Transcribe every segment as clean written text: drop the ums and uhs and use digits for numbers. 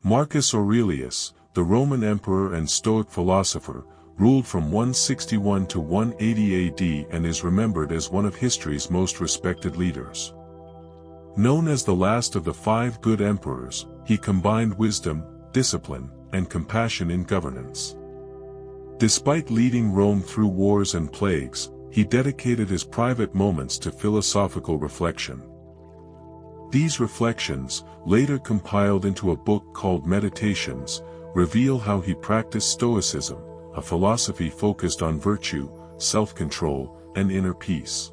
Marcus Aurelius, the Roman emperor and Stoic philosopher, ruled from 161 to 180 AD and is remembered as one of history's most respected leaders. Known as the last of the 5 good emperors, he combined wisdom, discipline, and compassion in governance. Despite leading Rome through wars and plagues, he dedicated his private moments to philosophical reflection. These reflections, later compiled into a book called Meditations, reveal how he practiced Stoicism, a philosophy focused on virtue, self-control, and inner peace.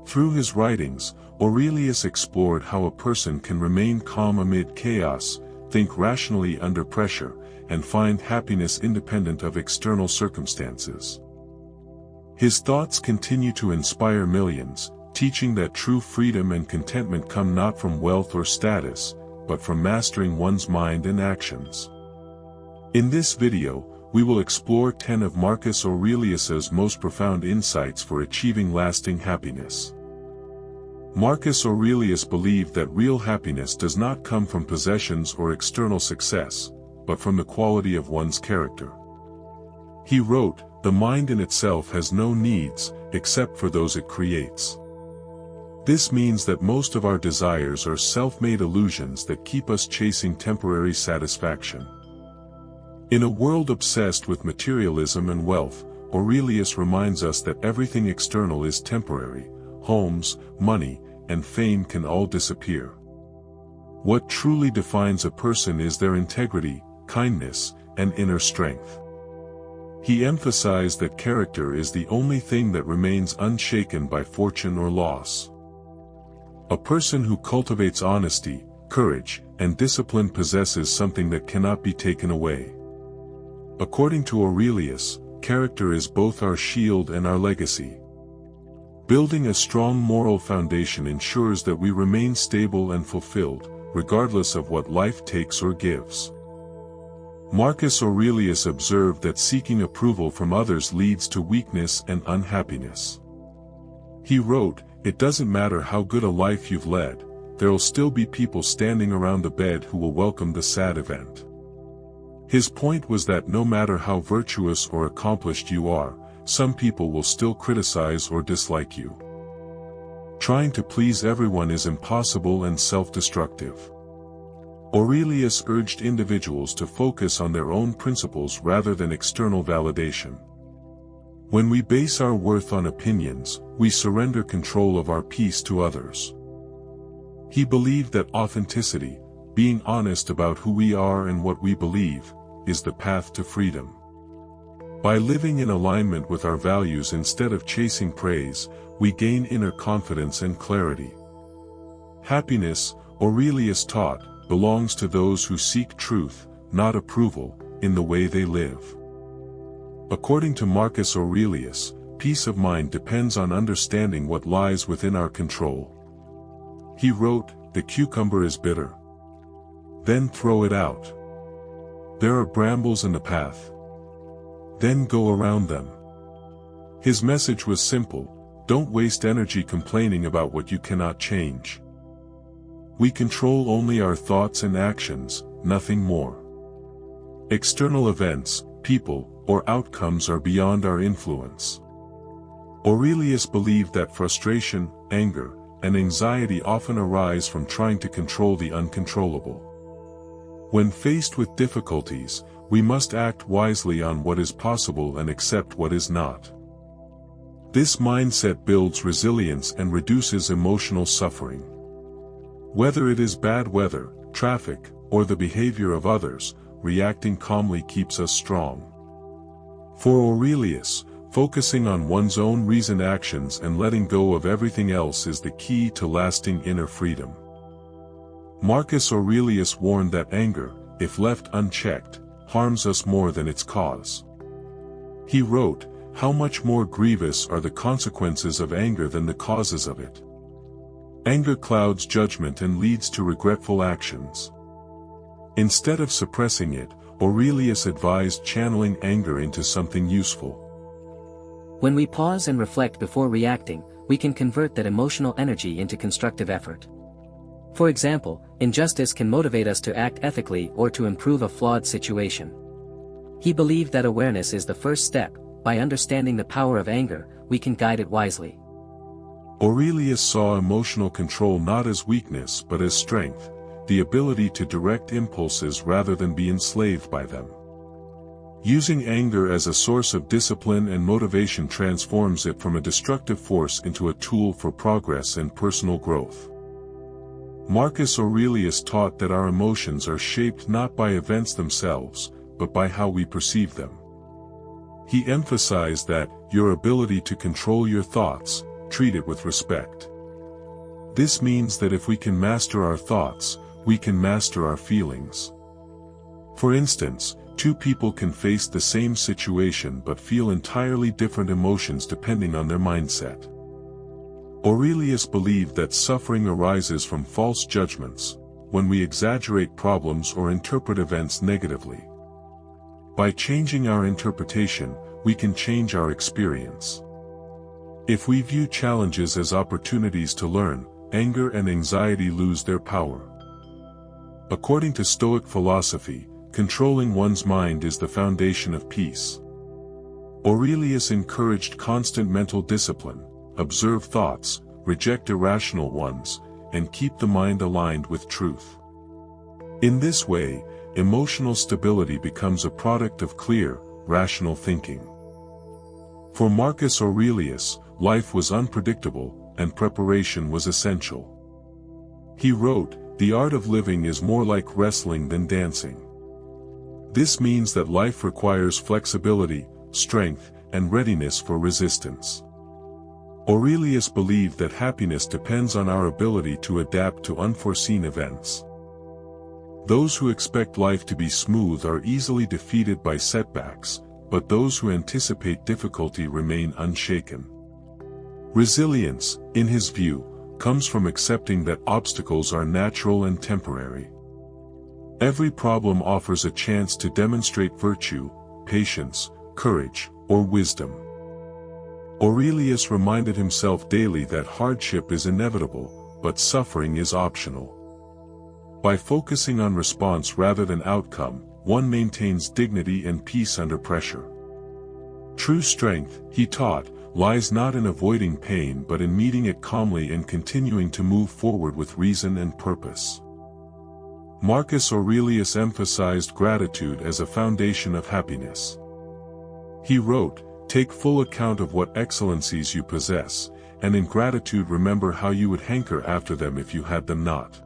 Through his writings, Aurelius explored how a person can remain calm amid chaos, think rationally under pressure, and find happiness independent of external circumstances. His thoughts continue to inspire millions, teaching that true freedom and contentment come not from wealth or status, but from mastering one's mind and actions. In this video, we will explore 10 of Marcus Aurelius's most profound insights for achieving lasting happiness. Marcus Aurelius believed that real happiness does not come from possessions or external success, but from the quality of one's character. He wrote, "The mind in itself has no needs, except for those it creates." This means that most of our desires are self-made illusions that keep us chasing temporary satisfaction. In a world obsessed with materialism and wealth, Aurelius reminds us that everything external is temporary. Homes, money, and fame can all disappear. What truly defines a person is their integrity, kindness, and inner strength. He emphasized that character is the only thing that remains unshaken by fortune or loss. A person who cultivates honesty, courage, and discipline possesses something that cannot be taken away. According to Aurelius, character is both our shield and our legacy. Building a strong moral foundation ensures that we remain stable and fulfilled, regardless of what life takes or gives. Marcus Aurelius observed that seeking approval from others leads to weakness and unhappiness. He wrote, "It doesn't matter how good a life you've led, there'll still be people standing around the bed who will welcome the sad event." His point was that no matter how virtuous or accomplished you are, some people will still criticize or dislike you. Trying to please everyone is impossible and self-destructive. Aurelius urged individuals to focus on their own principles rather than external validation. When we base our worth on opinions, we surrender control of our peace to others. He believed that authenticity, being honest about who we are and what we believe, is the path to freedom. By living in alignment with our values instead of chasing praise, we gain inner confidence and clarity. Happiness, Aurelius taught, belongs to those who seek truth, not approval, in the way they live. According to Marcus Aurelius, peace of mind depends on understanding what lies within our control. He wrote, "The cucumber is bitter. Then throw it out. There are brambles in the path. Then go around them." His message was simple: don't waste energy complaining about what you cannot change. We control only our thoughts and actions, nothing more. External events, people, or outcomes are beyond our influence. Aurelius believed that frustration, anger, and anxiety often arise from trying to control the uncontrollable. When faced with difficulties, we must act wisely on what is possible and accept what is not. This mindset builds resilience and reduces emotional suffering. Whether it is bad weather, traffic, or the behavior of others, reacting calmly keeps us strong. For Aurelius, focusing on one's own reasoned actions and letting go of everything else is the key to lasting inner freedom. Marcus Aurelius warned that anger, if left unchecked, harms us more than its cause. He wrote, "How much more grievous are the consequences of anger than the causes of it." Anger clouds judgment and leads to regretful actions. Instead of suppressing it, Aurelius advised channeling anger into something useful. When we pause and reflect before reacting, we can convert that emotional energy into constructive effort. For example, injustice can motivate us to act ethically or to improve a flawed situation. He believed that awareness is the first step. By understanding the power of anger, we can guide it wisely. Aurelius saw emotional control not as weakness but as strength, the ability to direct impulses rather than be enslaved by them. Using anger as a source of discipline and motivation transforms it from a destructive force into a tool for progress and personal growth. Marcus Aurelius taught that our emotions are shaped not by events themselves, but by how we perceive them. He emphasized that, your ability to control your thoughts, treat it with respect. This means that if we can master our thoughts, we can master our feelings. For instance, two people can face the same situation but feel entirely different emotions depending on their mindset. Aurelius believed that suffering arises from false judgments, when we exaggerate problems or interpret events negatively. By changing our interpretation, we can change our experience. If we view challenges as opportunities to learn, anger and anxiety lose their power. According to Stoic philosophy, controlling one's mind is the foundation of peace. Aurelius encouraged constant mental discipline, observe thoughts, reject irrational ones, and keep the mind aligned with truth. In this way, emotional stability becomes a product of clear, rational thinking. For Marcus Aurelius, life was unpredictable, and preparation was essential. He wrote, "The art of living is more like wrestling than dancing." This means that life requires flexibility, strength, and readiness for resistance. Aurelius believed that happiness depends on our ability to adapt to unforeseen events. Those who expect life to be smooth are easily defeated by setbacks, but those who anticipate difficulty remain unshaken. Resilience, in his view, comes from accepting that obstacles are natural and temporary. Every problem offers a chance to demonstrate virtue, patience, courage, or wisdom. Aurelius reminded himself daily that hardship is inevitable, but suffering is optional. By focusing on response rather than outcome, one maintains dignity and peace under pressure. True strength, he taught, lies not in avoiding pain but in meeting it calmly and continuing to move forward with reason and purpose. Marcus Aurelius emphasized gratitude as a foundation of happiness. He wrote, "Take full account of what excellencies you possess, and in gratitude remember how you would hanker after them if you had them not."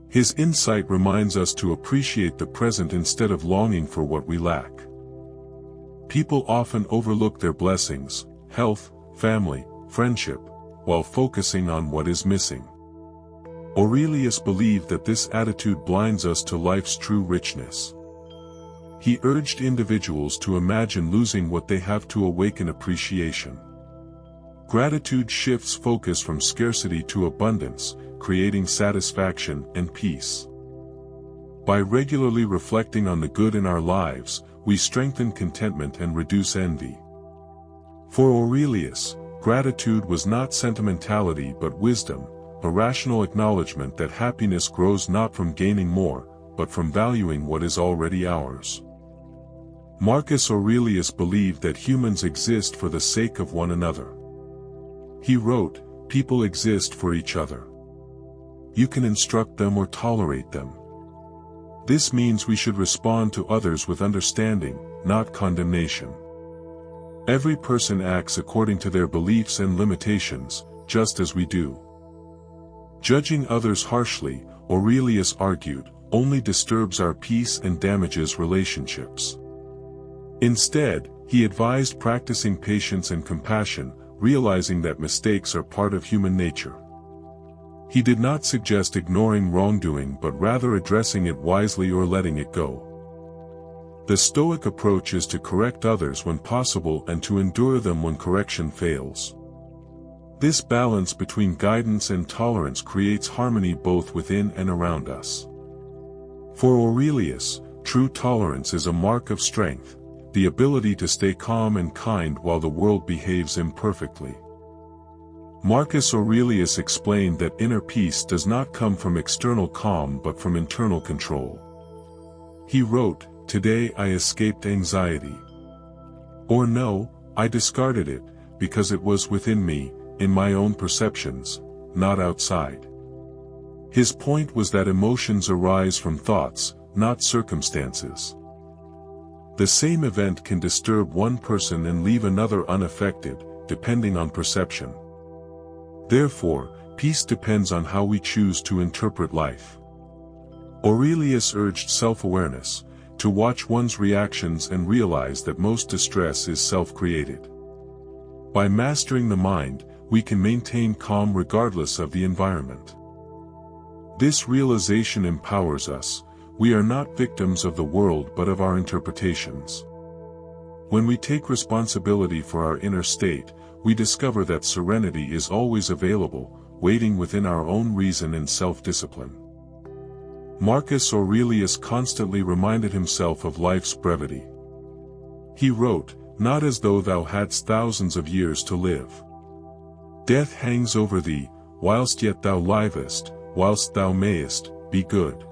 His insight reminds us to appreciate the present instead of longing for what we lack. People often overlook their blessings, health, family, friendship, while focusing on what is missing. Aurelius believed that this attitude blinds us to life's true richness. He urged individuals to imagine losing what they have to awaken appreciation. Gratitude shifts focus from scarcity to abundance, creating satisfaction and peace. By regularly reflecting on the good in our lives, we strengthen contentment and reduce envy. For Aurelius, gratitude was not sentimentality but wisdom, a rational acknowledgement that happiness grows not from gaining more, but from valuing what is already ours. Marcus Aurelius believed that humans exist for the sake of one another. He wrote, "People exist for each other. You can instruct them or tolerate them." This means we should respond to others with understanding, not condemnation. Every person acts according to their beliefs and limitations, just as we do. Judging others harshly, Aurelius argued, only disturbs our peace and damages relationships. Instead, he advised practicing patience and compassion, realizing that mistakes are part of human nature. He did not suggest ignoring wrongdoing but rather addressing it wisely or letting it go. The Stoic approach is to correct others when possible and to endure them when correction fails. This balance between guidance and tolerance creates harmony both within and around us. For Aurelius, true tolerance is a mark of strength, the ability to stay calm and kind while the world behaves imperfectly. Marcus Aurelius explained that inner peace does not come from external calm but from internal control. He wrote, "Today I escaped anxiety." Or no, I discarded it, because it was within me, in my own perceptions, not outside. His point was that emotions arise from thoughts, not circumstances. The same event can disturb one person and leave another unaffected, depending on perception. Therefore, peace depends on how we choose to interpret life. Aurelius urged self-awareness, to watch one's reactions and realize that most distress is self-created. By mastering the mind, we can maintain calm regardless of the environment. This realization empowers us. We are not victims of the world but of our interpretations. When we take responsibility for our inner state, we discover that serenity is always available, waiting within our own reason and self-discipline. Marcus Aurelius constantly reminded himself of life's brevity. He wrote, "Not as though thou hadst thousands of years to live. Death hangs over thee, whilst yet thou livest, whilst thou mayest, be good."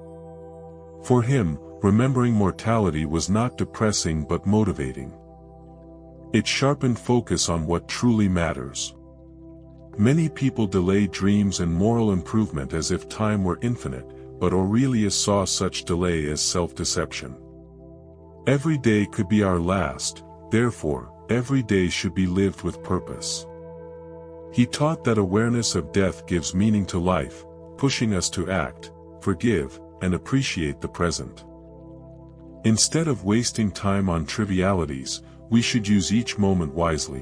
For him, remembering mortality was not depressing but motivating. It sharpened focus on what truly matters. Many people delay dreams and moral improvement as if time were infinite, but Aurelius saw such delay as self-deception. Every day could be our last, therefore, every day should be lived with purpose. He taught that awareness of death gives meaning to life, pushing us to act, forgive, and appreciate the present. Instead of wasting time on trivialities, we should use each moment wisely.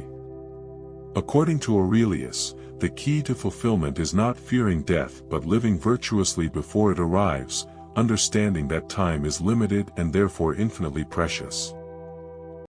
According to Aurelius, the key to fulfillment is not fearing death but living virtuously before it arrives, understanding that time is limited and therefore infinitely precious.